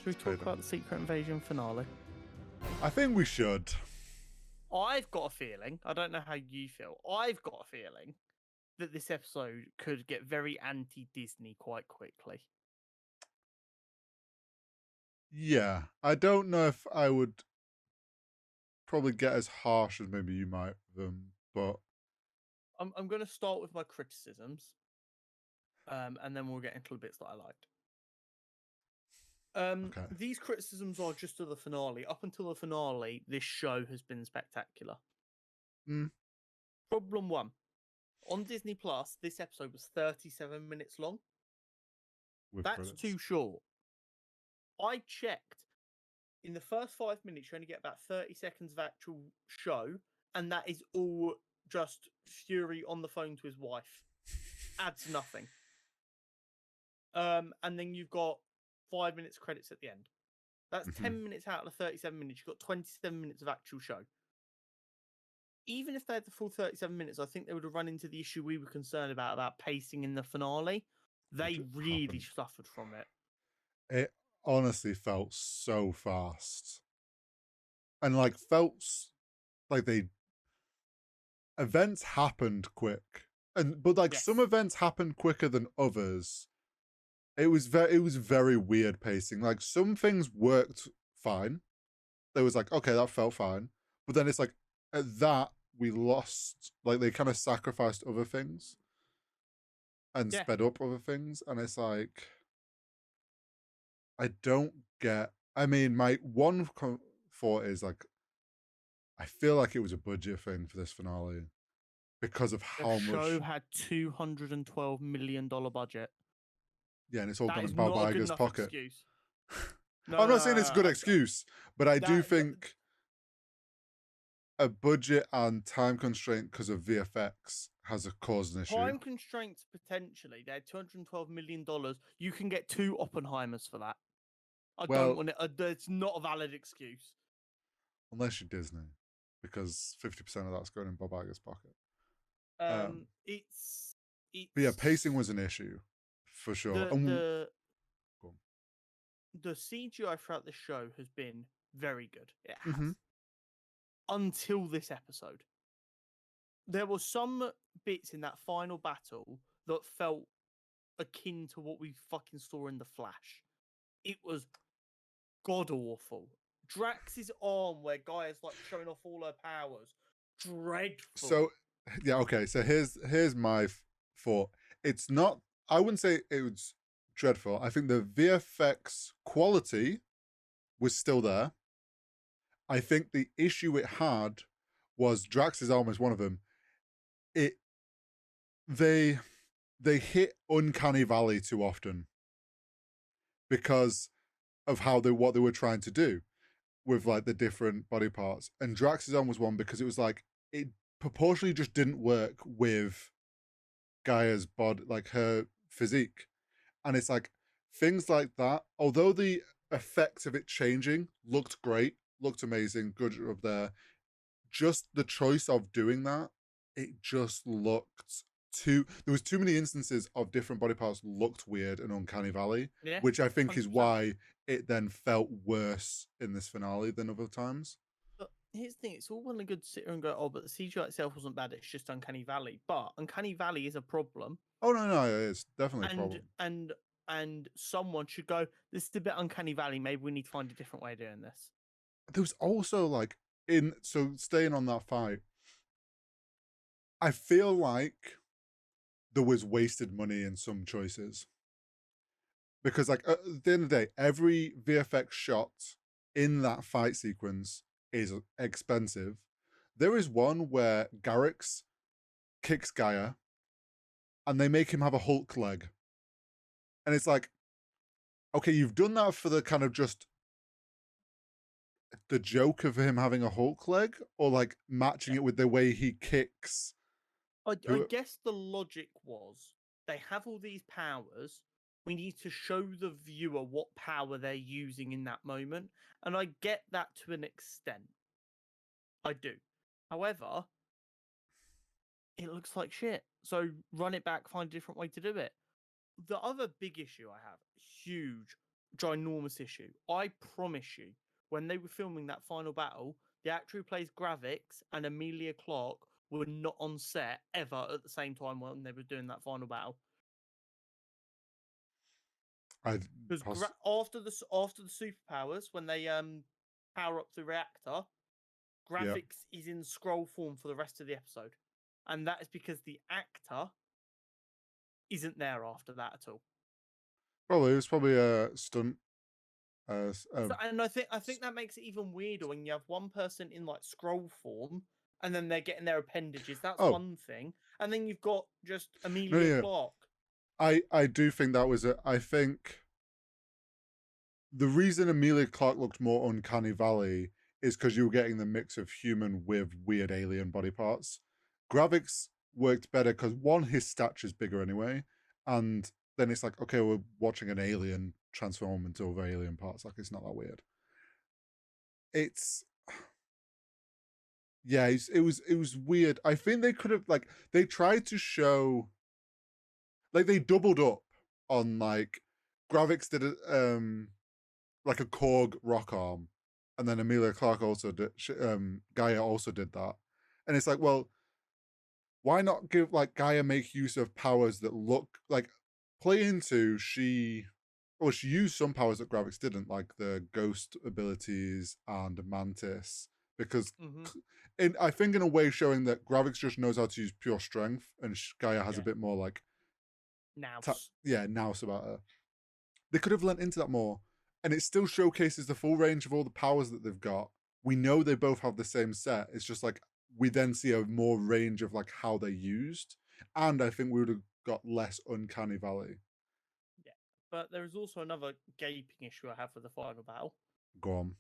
Should we talk about the Secret Invasion finale? I think we should. I've got a feeling, I don't know how you feel, I've got a feeling that this episode could get very anti-Disney quite quickly. Yeah, I don't know if I would probably get as harsh as maybe you might them, but I'm going to start with my criticisms, and then we'll get into the bits that I liked. okay. These criticisms are just to the finale. Up until the finale, this show has been spectacular. Problem one. On Disney Plus, this episode was 37 minutes long. That's credits. too short. I checked. In the first 5 minutes, you only get about 30 seconds of actual show, and that is all just Fury on the phone to his wife. Adds nothing. And then you've got 5 minutes credits at the end. That's 10 minutes out of the 37 minutes. You've got 27 minutes of actual show. Even if they had the full 37 minutes, I think they would have run into the issue we were concerned about pacing in the finale. They really suffered from it. It honestly felt so fast. And like felt like events happened quick. But like some events happened quicker than others. It was very weird pacing. Like some things worked fine. There was like, okay, that felt fine. But then it's like at that we lost, like they kind of sacrificed other things and sped up other things. And it's like, I don't get, I mean, my one thought is like, I feel like it was a budget thing for this finale because of how much. The show had $212 million budget. Yeah, and it's all gone in Bob Iger's pocket. Excuse. I'm not saying it's a good excuse, but I do think a budget and time constraint because of VFX has caused an issue. Time constraints potentially. They had $212 million. You can get 2 Oppenheimers for that. I don't want it. It's not a valid excuse. Unless you're Disney, because 50% of that's going in Bob Iger's pocket. It's but yeah, pacing was an issue for sure. The CGI throughout the show has been very good. It has. Until this episode. There were some bits in that final battle that felt akin to what we fucking saw in The Flash. It was god awful. Drax's arm, where Gaia's like showing off all her powers, dreadful. So, yeah, okay. So here's my thought. It's not. I wouldn't say it was dreadful. I think the VFX quality was still there. I think the issue it had was Drax's arm is one of them. They hit Uncanny Valley too often because of what they were trying to do with like the different body parts. And Drax's arm was one because it was like it proportionally just didn't work with Gaia's body, like her physique. And it's like things like that, although the effect of it changing looked great, looked amazing, good up there, just the choice of doing that, it just looked there was too many instances of different body parts looked weird in Uncanny Valley, which I think 100%. Is why it then felt worse in this finale than other times. But here's the thing, it's all well and good to sit here and go, oh, but the CGI itself wasn't bad, it's just Uncanny Valley. But Uncanny Valley is a problem. Oh, no, it's definitely a problem. And someone should go, this is a bit Uncanny Valley, maybe we need to find a different way of doing this. There was also like, so staying on that fight, I feel like there was wasted money in some choices. Because like at the end of the day, every VFX shot in that fight sequence is expensive. There is one where Garrix kicks Gaia and they make him have a Hulk leg. And it's like, okay, you've done that for the kind of just the joke of him having a Hulk leg, or like matching it with the way he kicks. I guess the logic was they have all these powers. We need to show the viewer what power they're using in that moment. And I get that to an extent. I do. However, it looks like shit. So run it back, find a different way to do it. The other big issue I have, huge, ginormous issue. I promise you, when they were filming that final battle, the actor who plays Gravix and Amelia Clark were not on set ever at the same time when they were doing that final battle. Because after the superpowers, when they power up the reactor, Gravix is in scroll form for the rest of the episode, and that is because the actor isn't there after that at all. Probably it was probably a stunt. And I think that makes it even weirder when you have one person in like scroll form, and then they're getting their appendages. That's one thing, and then you've got just Amelia Clark. I do think that was it. I think the reason Amelia Clark looked more Uncanny Valley is because you were getting the mix of human with weird alien body parts. Gravix worked better because one, his stature's bigger anyway, and then it's like, okay, we're watching an alien transform into other alien parts. Like, it's not that weird. It's yeah, it was weird. I think they could have like they tried to show like they doubled up on like Gravix did like a Korg rock arm, and then Amelia Clark also did. Gaia also did that, and it's like, well, why not give like Gaia make use of powers that look like play into she. Well, she used some powers that Gravix didn't, like the ghost abilities and Mantis, because I think in a way showing that Gravix just knows how to use pure strength, and Gaia has a bit more like nous about her. They could have lent into that more, and it still showcases the full range of all the powers that they've got. We know they both have the same set. It's just like we then see a more range of like how they're used, and I think we would have got less Uncanny Valley. Yeah, but there is also another gaping issue I have with the final battle. Go on.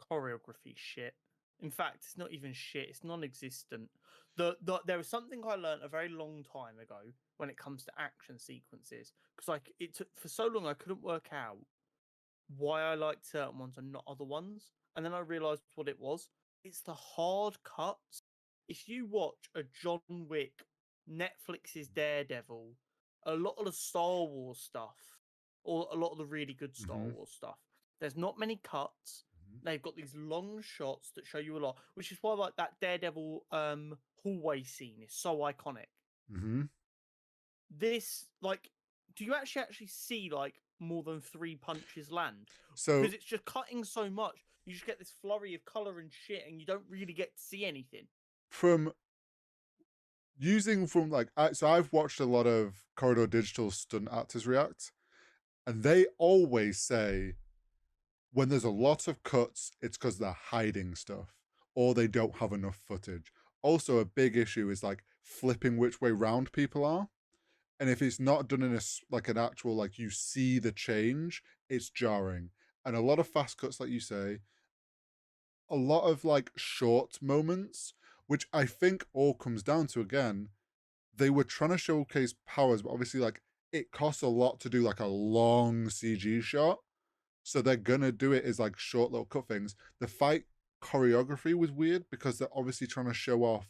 Choreography shit. In fact, it's not even shit. It's non-existent. There was something I learned a very long time ago when it comes to action sequences, because like it took for so long I couldn't work out why I liked certain ones and not other ones, and then I realized what it was. It's the hard cuts. If you watch a John Wick, Netflix's Daredevil, a lot of the Star Wars stuff, or a lot of the really good Star Wars stuff, there's not many cuts. They've got these long shots that show you a lot, which is why like that Daredevil hallway scene is so iconic. This like, do you actually see like more than 3 punches land? So because it's just cutting so much, you just get this flurry of color and shit, and you don't really get to see anything. From like so I've watched a lot of Corridor Digital stunt actors react, and they always say when there's a lot of cuts, it's because they're hiding stuff or they don't have enough footage. Also, a big issue is like flipping which way round people are. And if it's not done in a like an actual like you see the change, it's jarring. And a lot of fast cuts, like you say, a lot of like short moments, which I think all comes down to again, they were trying to showcase powers, but obviously like it costs a lot to do like a long CG shot. So they're gonna do it as like short little cut things. The fight choreography was weird because they're obviously trying to show off.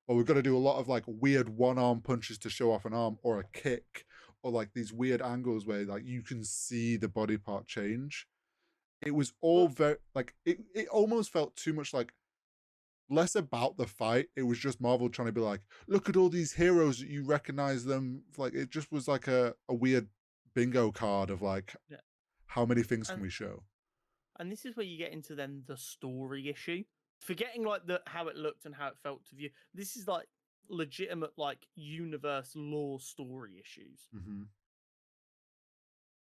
Well, we've got to do a lot of like weird one arm punches to show off an arm or a kick, or like these weird angles where like you can see the body part change. It was all very like it almost felt too much like less about the fight. It was just Marvel trying to be like, look at all these heroes that you recognize them. Like it just was like a weird bingo card of like how many things can we show? And this is where you get into then the story issue. Forgetting like how it looked and how it felt to view. This is like legitimate like universe lore story issues.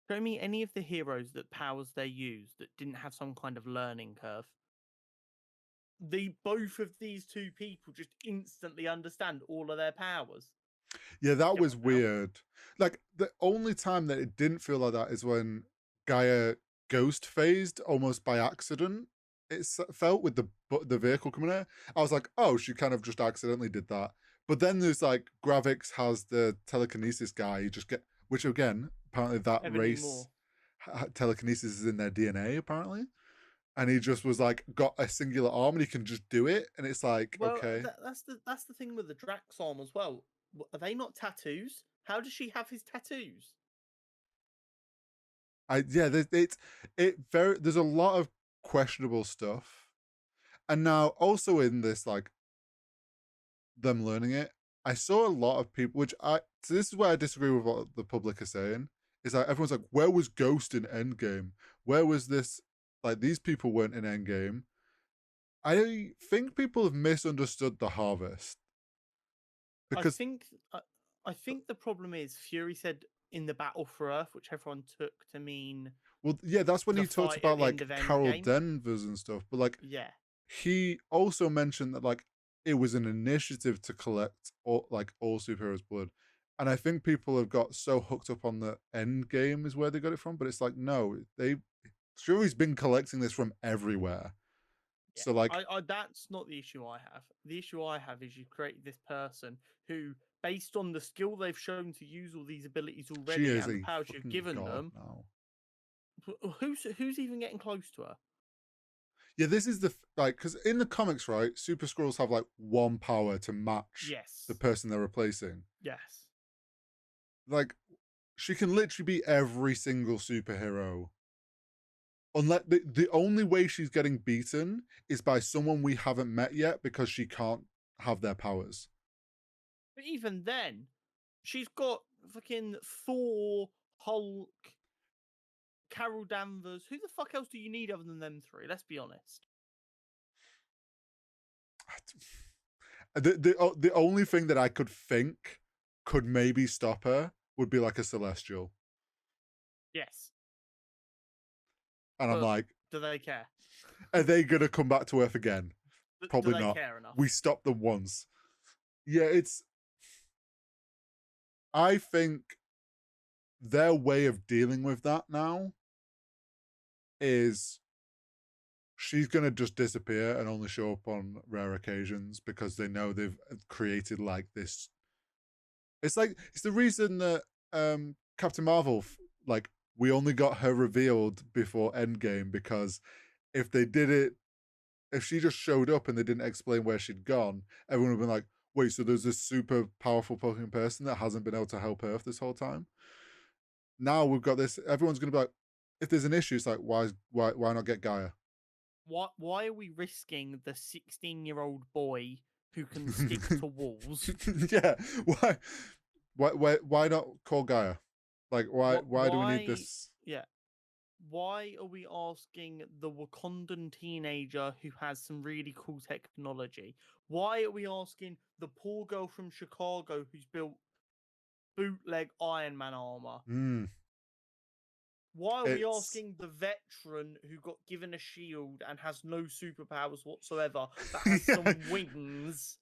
Show me any of the heroes that powers they use that didn't have some kind of learning curve. Both of these two people just instantly understand all of their powers. Yeah, that was weird. Like the only time that it didn't feel like that is when Gaia ghost phased almost by accident. It felt with the vehicle coming out. I was like, oh, she kind of just accidentally did that. But then there's like Gravix has the telekinesis guy. You just get, which again, apparently that race telekinesis is in their DNA apparently. And he just was like got a singular arm and he can just do it. And it's like, well, okay, that's the thing with the Drax arm as well. Are they not tattoos? How does she have his tattoos? Yeah, there's a lot of questionable stuff. And now also in this, like them learning it, I saw a lot of people, so this is where I disagree with what the public are saying. Is like everyone's like, where was Ghost in Endgame? Where was this? Like these people weren't in Endgame. I think people have misunderstood the harvest I because, think I, I think the problem is Fury said in the battle for Earth, which everyone took to mean well, yeah, that's when the he talked fight at about the end like of Carol Endgame. Danvers and stuff, but like Yeah, he also mentioned that like it was an initiative to collect all superheroes' blood. And I think people have got so hooked up on the end game is where they got it from, but it's like no, they Fury's been collecting this from everywhere. yeah. So like I that's not the issue I have. The issue I have is you create this person who, based on the skill they've shown to use all these abilities she already is and the a powers you've fucking given god them, now. who's even getting close to her? Yeah, this is like because in the comics, right, Super Skrulls have like one power to match the Yes, person they're replacing. yes. Like she can literally be every single superhero. Unless the only way she's getting beaten is by someone we haven't met yet because she can't have their powers. But even then, she's got fucking Thor, Hulk, Carol Danvers. Who the fuck else do you need other than them three? Let's be honest. The only thing that I could think could maybe stop her would be like a celestial, Yes, and I'm but like, do they care? are they gonna come back to Earth again? Do Probably they not. care enough? We stopped them once. Yeah, it's. I think their way of dealing with that now is she's gonna just disappear and only show up on rare occasions because they know they've created like this. It's like it's the reason that Captain Marvel, like we only got her revealed before Endgame because if they did it, if she just showed up and they didn't explain where she'd gone, everyone would have been like, "Wait, so there's this super powerful fucking person that hasn't been able to help Earth this whole time?" Now we've got this. Everyone's gonna be like, if there's an issue, it's like, why not get Gaia? Why are we risking the 16-year-old boy who can stick to walls? Yeah, why not call Gaia? Like, why do we need Why? this? Yeah. Why are we asking the Wakandan teenager who has some really cool technology? Why are we asking the poor girl from Chicago who's built bootleg Iron Man armor? Mm, Why are we it's asking the veteran who got given a shield and has no superpowers whatsoever but has yeah, some wings?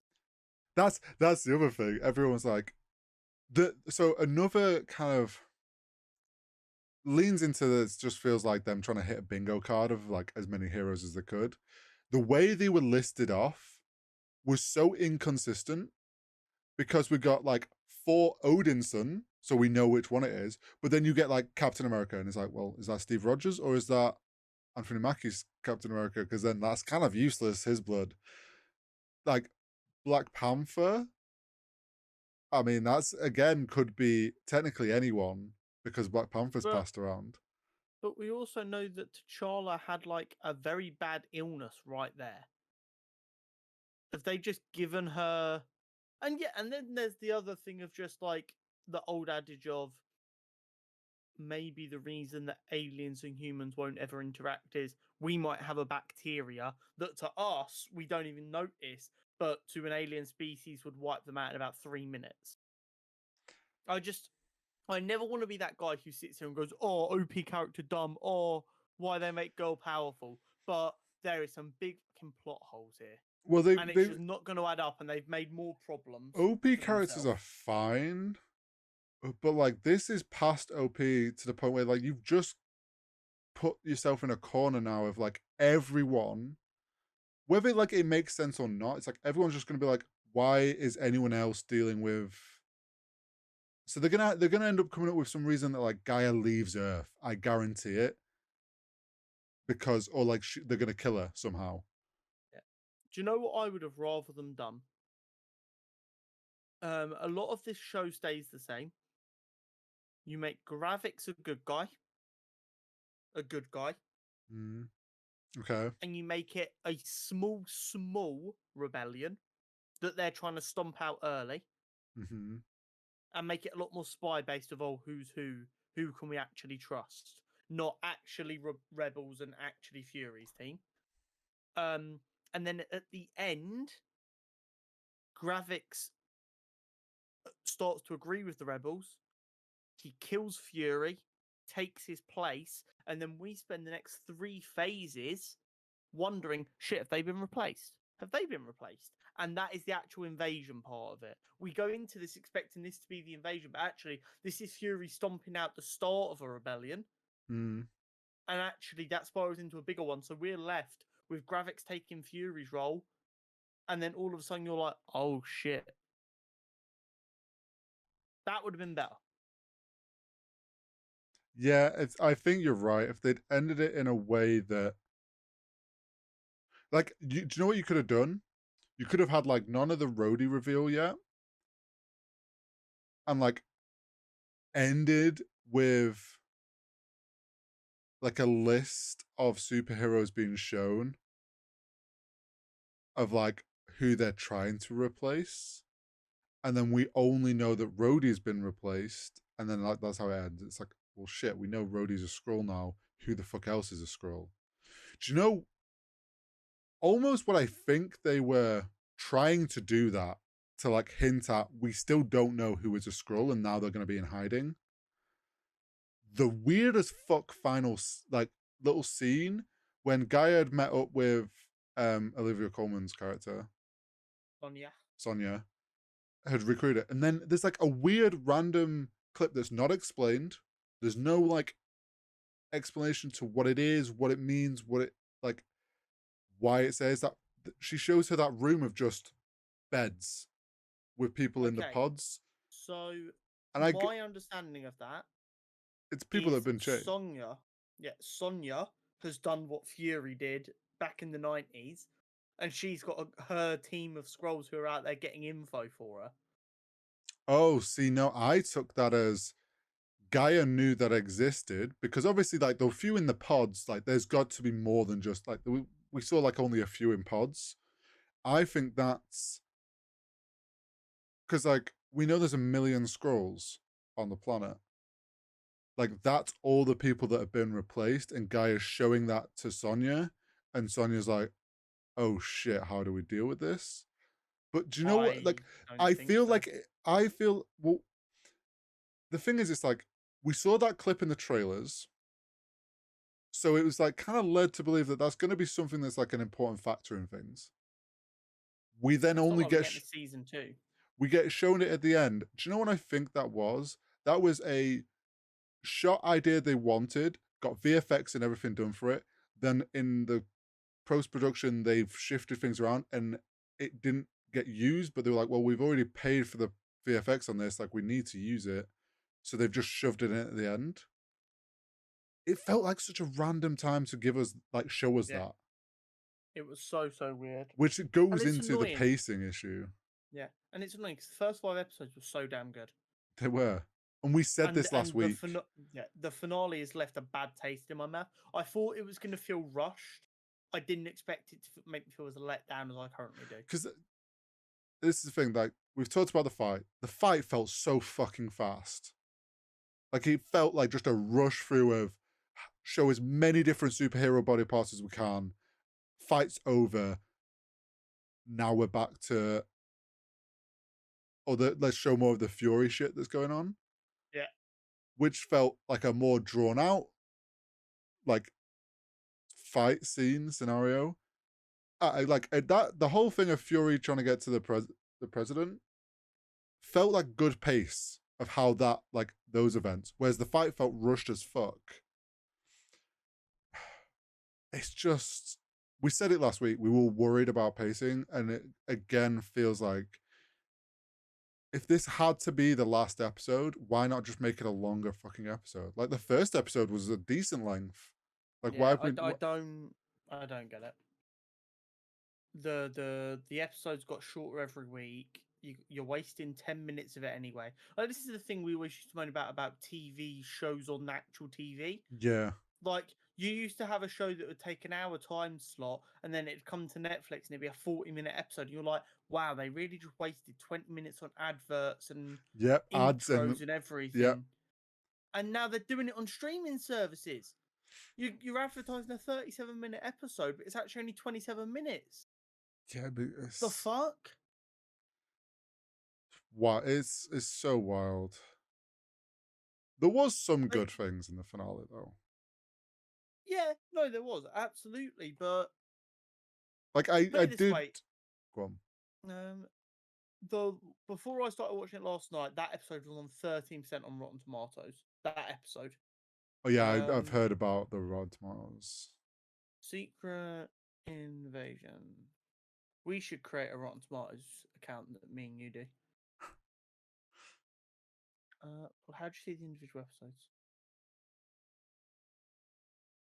that's the other thing. Everyone's like so another kind of leans into this just feels like them trying to hit a bingo card of like as many heroes as they could. The way they were listed off was so inconsistent because we got like four Odinson, so we know which one it is, but then you get like Captain America, and it's like, well, is that Steve Rogers or is that Anthony Mackie's Captain America? Because then that's kind of useless, his blood. Like Black Panther, I mean, that's again could be technically anyone because Black Panther's But passed around. but we also know that T'Challa had like a very bad illness right there. Have they just given her? And yeah, and then there's the other thing of just like the old adage of maybe the reason that aliens and humans won't ever interact is we might have a bacteria that to us we don't even notice, but to an alien species would wipe them out in about 3 minutes. I just, I never want to be that guy who sits here and goes, oh, OP character dumb, or why they make girl powerful. But there is some big fucking plot holes here. Well, And it's just not going to add up, and they've made more problems OP for characters themselves. are fine, but like this is past OP to the point where like you've just put yourself in a corner now of like everyone, whether like it makes sense or not. It's like everyone's just gonna be like, why is anyone else dealing with? So they're gonna end up coming up with some reason that like Gaia leaves Earth. I guarantee it because or like they're gonna kill her somehow. Yeah. Do you know what I would have rather them done? A lot of this show stays the same. You make Gravix a good guy. a good guy, Mm. Okay. and you make it a small rebellion that they're trying to stomp out early, Mm-hmm. and make it a lot more spy based of who's who can we actually trust, not actually rebels and actually Fury's team. Um, and then at the end, Gravix starts to agree with the rebels. He kills Fury, takes his place, and then we spend the next 3 phases wondering, shit, have they been replaced? Have they been replaced? And that is the actual invasion part of it. We go into this expecting this to be the invasion, but actually, this is Fury stomping out the start of a rebellion. Mm. And actually, that spirals into a bigger one. So we're left with Gravix taking Fury's role. And then all of a sudden, you're like, oh shit. That would have been better. Yeah, I think you're right. If they'd ended it in a way that, like, do you know what you could have done? You could have had like none of the Rhodey reveal yet, and like ended with like a list of superheroes being shown of like who they're trying to replace, and then we only know that Rhodey's been replaced, and then like that's how it ends. It's like, well, shit, we know Rhodey's a Skrull now. Who the fuck else is a Skrull? Do you know almost what I think they were trying to do that to like hint at we still don't know who is a Skrull, and now they're going to be in hiding. The weirdest fuck final like little scene when Gaia had met up with Olivia Colman's character Sonia had recruited, and then there's like a weird random clip that's not explained. There's no like explanation to what it is, what it means, what it like, why it says that. She shows her that room of just beds with people in the Okay. pods, So and my understanding of that it's people that have is been changed. Sonya has done what Fury did back in the 90s, and she's got her team of scrolls who are out there getting info for her. Oh, see, no, I took that as Gaia knew that existed because obviously, like, the few in the pods, like, there's got to be more than just like we saw like only a few in pods. I think that's because like we know there's a million scrolls on the planet. Like that's all the people that have been replaced, and Gaia's showing that to Sonya, and Sonya's like, "Oh shit, how do we deal with this?" But do you know what? I Like, don't I think feel so. like I feel well. The thing is, it's like we saw that clip in the trailers, so it was like kind of led to believe that that's going to be something that's like an important factor in things. We then It's not only like we're getting a season 2. we get shown it at the end. Do you know what I think that was? That was a shot idea they wanted, got VFX and everything done for it. Then in the post production, they've shifted things around and it didn't get used. But they were like, well, we've already paid for the VFX on this. Like, we need to use it. So they've just shoved it in at the end. It felt like such a random time to give us, like, show us Yeah. that. It was so weird. Which it goes it's into the annoying. pacing issue. Yeah, and it's annoying because the first 5 episodes were so damn good. They were. And we said And this last week. the finale has left a bad taste in my mouth. I thought it was going to feel rushed. I didn't expect it to make me feel as let down as I currently do. Because this is the thing, like, we've talked about the fight. The fight felt so fucking fast. Like, it felt like just a rush through of show as many different superhero body parts as we can. Fight's over. Now we're back to let's show more of the Fury shit that's going on. Yeah. Which felt like a more drawn out, like, fight scene scenario. The whole thing of Fury trying to get to the president felt like good pace of how that, like, those events, whereas the fight felt rushed as fuck. It's just, we said it last week, we were worried about pacing, and it again feels like if this had to be the last episode, why not just make it a longer fucking episode? Like, the first episode was a decent length. Like, yeah, I don't get it. The episodes got shorter every week. You're wasting 10 minutes of it anyway. Like, this is the thing we always used to moan about TV shows on actual TV. Yeah. Like, You used to have a show that would take an hour time slot, and then it'd come to Netflix and it'd be a 40-minute episode. And you're like, wow, they really just wasted 20 minutes on adverts and Yep, ads and intros and yep. everything. And now they're doing it on streaming services. You're advertising a 37-minute episode, but it's actually only 27 minutes. Yeah, but The fuck? It's so wild. There was some good things in the finale, though. Yeah, no, there was absolutely, but like I did. Way. Go on. Before I started watching it last night, that episode was on 13% on Rotten Tomatoes. That episode. Oh yeah, I've heard about the Rotten Tomatoes. Secret Invasion. We should create a Rotten Tomatoes account that me and you do. How do you see the individual episodes?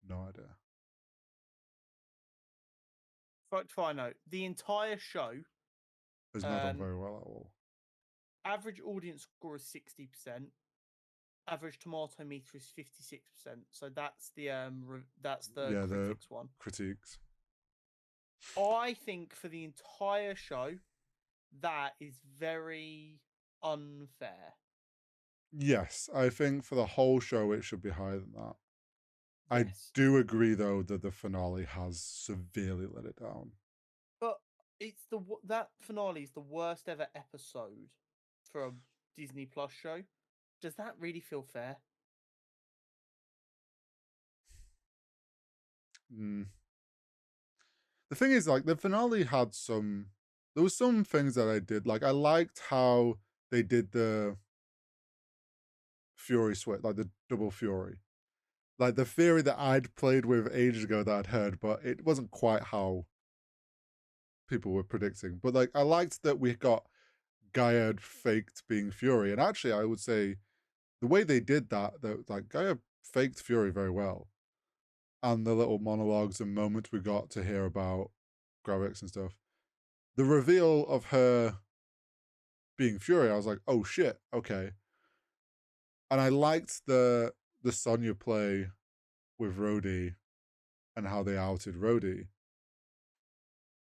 No idea. Fact find out. The entire show has not done very well at all. Average audience score is 60%. Average tomato meter is 56%. So that's the critics one. Critiques. I think for the entire show, that is very unfair. Yes, I think for the whole show it should be higher than that. Yes. I do agree though that the finale has severely let it down. But that finale is the worst ever episode for a Disney Plus show. Does that really feel fair? The thing is, like, the finale had there was some things that I did. Like, I liked how they did the Fury switch, like the double Fury. Like, the theory that I'd played with ages ago that I'd heard, but it wasn't quite how people were predicting. But, like, I liked that we got Gaia faked being Fury. And actually, I would say the way they did that like, Gaia faked Fury very well. And the little monologues and moments we got to hear about Gravix and stuff. The reveal of her being Fury, I was like, oh shit, okay. And I liked the Sonya play with Rhodey and how they outed Rhodey.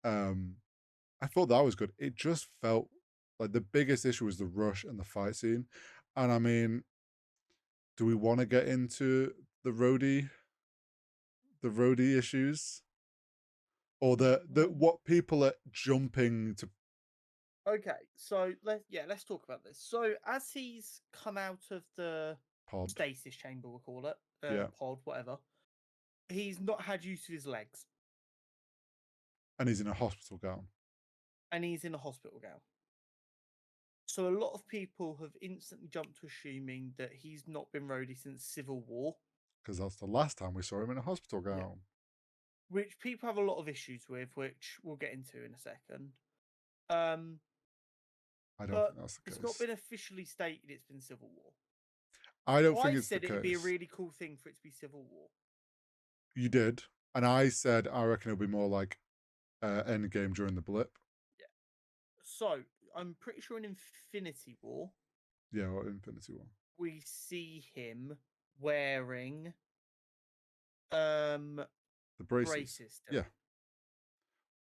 I thought that was good. It just felt like the biggest issue was the rush and the fight scene. And I mean, do we want to get into the Rhodey issues? Or the what people are jumping to. Okay, so let's talk about this. So as he's come out of the pod stasis chamber, we'll call it, pod, whatever, he's not had use of his legs, and he's in a hospital gown. So a lot of people have instantly jumped to assuming that he's not been Rhodey since Civil War, because that's the last time we saw him in a hospital gown. Yeah. Which people have a lot of issues with, which we'll get into in a second. I don't think that's the case. It's not been officially stated it's been Civil War. I don't think it's the case. I said it would be a really cool thing for it to be Civil War. You did. And I said I reckon it'll be more like Endgame during the blip. Yeah. So, I'm pretty sure in Infinity War... Yeah, or Infinity War. We see him wearing... the braces still. Yeah.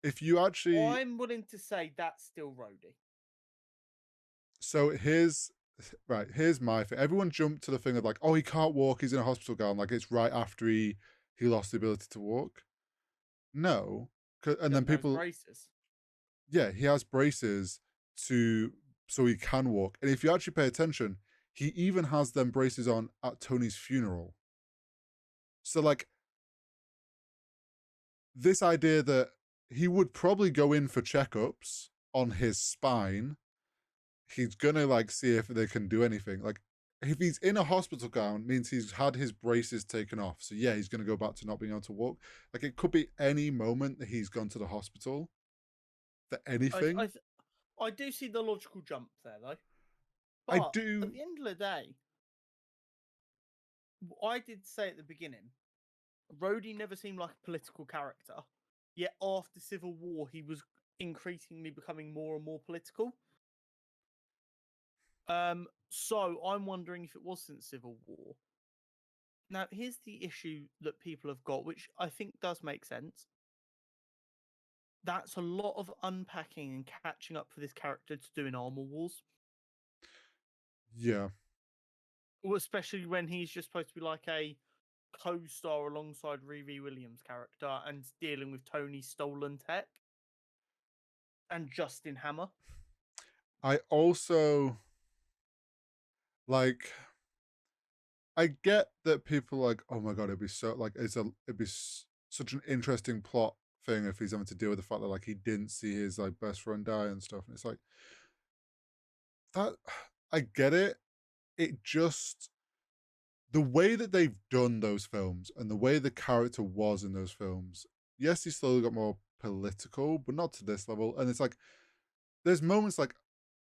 If you actually... I'm willing to say that's still Rhodey. So here's my thing. Everyone jumped to the thing of like, oh, he can't walk, he's in a hospital gown. Like, it's right after he lost the ability to walk. No. And then people... braces. Yeah, he has braces so he can walk. And if you actually pay attention, he even has them braces on at Tony's funeral. So, like, this idea that he would probably go in for checkups on his spine, he's gonna like see if they can do anything. Like, if he's in a hospital gown, means he's had his braces taken off. So yeah, he's gonna go back to not being able to walk. Like, it could be any moment that he's gone to the hospital for anything. I do see the logical jump there, though. But I do. At the end of the day, I did say at the beginning, Rhodey never seemed like a political character. Yet after Civil War, he was increasingly becoming more and more political. So I'm wondering if it was since Civil War. Now, here's the issue that people have got, which I think does make sense. That's a lot of unpacking and catching up for this character to do in Armor Wars. Yeah. Well, especially when he's just supposed to be like a co-star alongside Riri Williams' character and dealing with Tony's stolen tech and Justin Hammer. I also like. I get that people are like, oh my god, it'd be so like it'd be such an interesting plot thing if he's having to deal with the fact that like he didn't see his like best friend die and stuff, and it's like that. I get it. It just the way that they've done those films and the way the character was in those films. Yes, he slowly got more political, but not to this level. And it's like there's moments like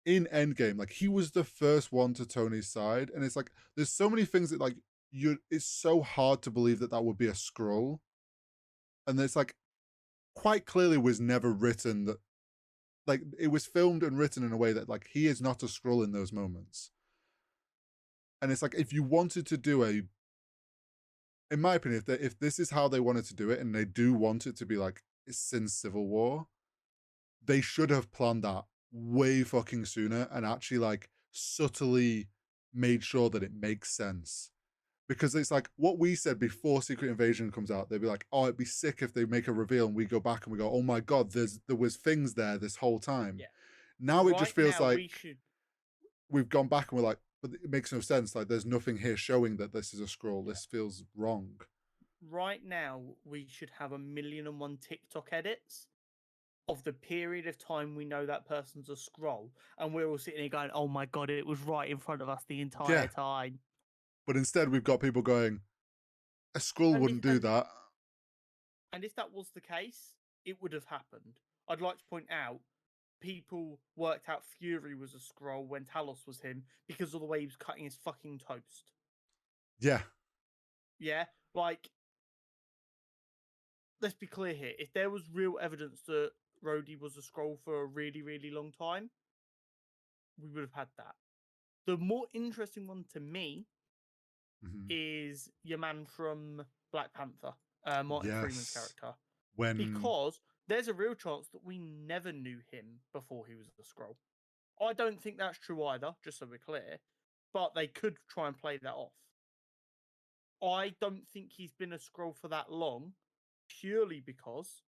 in Endgame, like he was the first one to Tony's side, and it's like there's so many things that like you. It's so hard to believe that that would be a scroll, and it's like quite clearly was never written that like it was filmed and written in a way that like he is not a scroll in those moments. And it's like if you wanted to do a, in my opinion, if this is how they wanted to do it, and they do want it to be like since Civil War, they should have planned that way fucking sooner and actually like subtly made sure that it makes sense. Because it's like what we said before Secret Invasion comes out, they'd be like, oh, it'd be sick if they make a reveal and we go back and we go, oh my god, there was things there this whole time. Yeah. Now it just Right feels now, like we should. we've gone back and we're like, but it makes no sense. Like there's nothing here showing that this is a scroll. Yeah. This feels wrong. Right now, we should have 1,000,001 TikTok edits of the period of time we know that person's a scroll, and we're all sitting here going, "Oh my god, it was right in front of us the entire Yeah. time." But instead we've got people going, a scroll And if wouldn't do that. and if that was the case, it would have happened. I'd like to point out people worked out Fury was a scroll when Talos was him because of the way he was cutting his fucking toast. Yeah. Yeah, like let's be clear here. If there was real evidence that Rhodey was a scroll for a really, really long time, we would have had that. The more interesting one to me is your man from Black Panther, Martin Freeman's Yes. character, When because there's a real chance that we never knew him before he was a scroll. I don't think that's true either, just so we're clear, but they could try and play that off. I don't think he's been a scroll for that long, purely because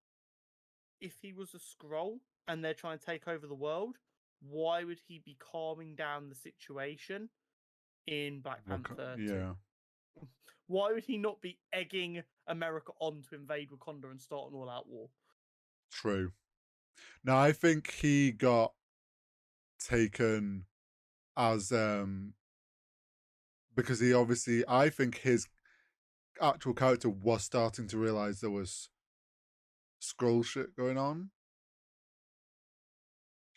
if he was a scroll and they're trying to take over the world, why would he be calming down the situation in Black Panther 2? yeah. Why would he not be egging America on to invade Wakanda and start an all-out war? True. Now I think he got taken as because he obviously I think his actual character was starting to realize there was scroll shit going on.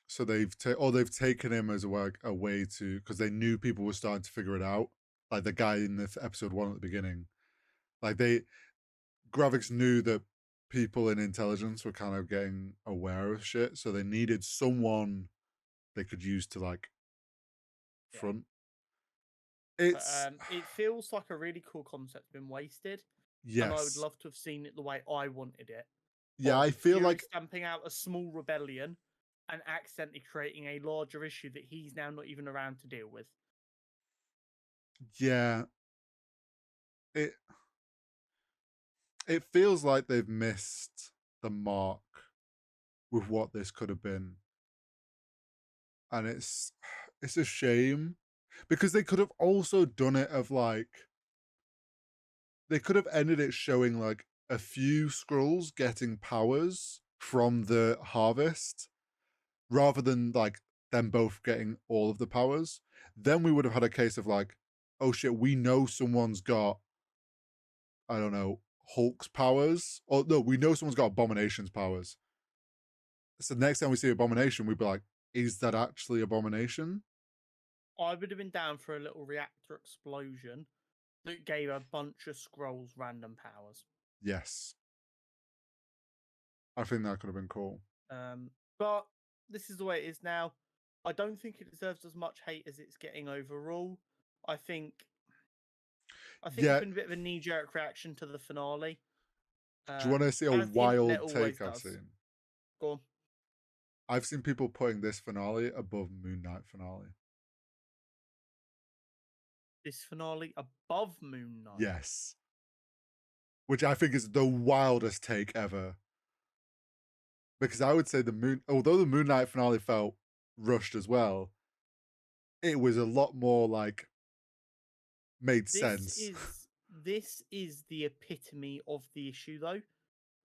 So they've taken him as a way to because they knew people were starting to figure it out. Like the guy in the episode 1 at the beginning. Like Gravix knew that people in intelligence were kind of getting aware of shit, so they needed someone they could use to like front. It's It feels like a really cool concept been wasted, and I would yes. love to have seen it the way I wanted it. Yeah, I Of feel Fury like stamping out a small rebellion and accidentally creating a larger issue that he's now not even around to deal with. yeah, it it feels like they've missed the mark with what this could have been. And it's a shame because they could have also done it of like they could have ended it showing like a few scrolls getting powers from the harvest rather than like them both getting all of the powers. Then we would have had a case of like, oh shit, we know someone's got, I don't know, Hulk's powers. Or no, we know someone's got Abomination's powers. So next time we see Abomination, we'd be like, is that actually Abomination? I would have been down for a little reactor explosion that gave a bunch of scrolls random powers. Yes. I think that could have been cool. But this is the way it is now. I don't think it deserves as much hate as it's getting overall. I think I think it's Yeah. been a bit of a knee-jerk reaction to the finale. Do you want to see a As the internet wild always take I've does. seen? Go on. I've seen people putting this finale above Moon Knight finale. This finale above Moon Knight. Yes. Which I think is the wildest take ever. Because I would say although the Moon Knight finale felt rushed as well, it was a lot more like made sense. This is the epitome of the issue, though.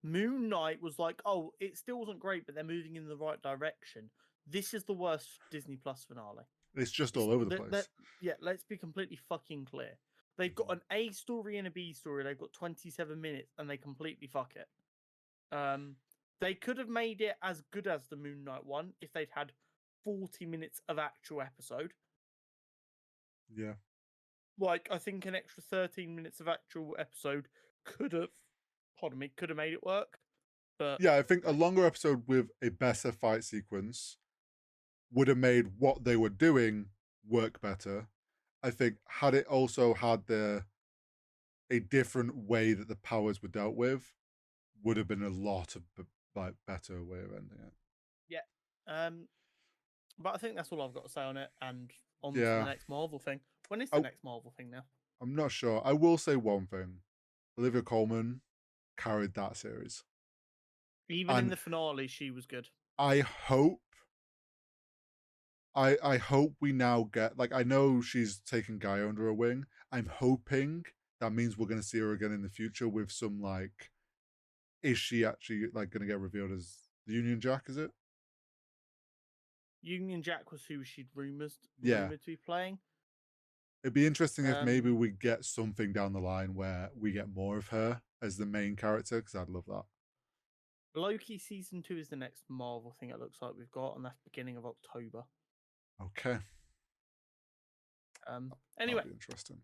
Moon Knight was like, oh, it still wasn't great, but they're moving in the right direction. This is the worst Disney Plus finale. It's just all over the place. Yeah, let's be completely fucking clear. They've got an A story and a B story. They've got 27 minutes, and they completely fuck it. They could have made it as good as the Moon Knight one if they'd had 40 minutes of actual episode. Yeah. Like, I think an extra 13 minutes of actual episode could have made it work. But yeah, I think a longer episode with a better fight sequence would have made what they were doing work better. I think had it also had a different way that the powers were dealt with, would have been a lot of better way of ending it. Yeah. But I think that's all I've got to say on it, and on to Yeah. the next Marvel thing. When is the next Marvel thing now? I'm not sure. I will say one thing. Olivia Colman carried that series. Even in the finale, she was good. I hope we now get, like, I know she's taken Guy under her wing. I'm hoping that means we're going to see her again in the future with some, like, is she actually, like, going to get revealed as the Union Jack, is it? Union Jack was who she'd rumored to be playing. It'd be interesting if maybe we get something down the line where we get more of her as the main character, because I'd love that. Loki season 2 is the next Marvel thing it looks like we've got, and that's beginning of October. Okay. Anyway, interesting.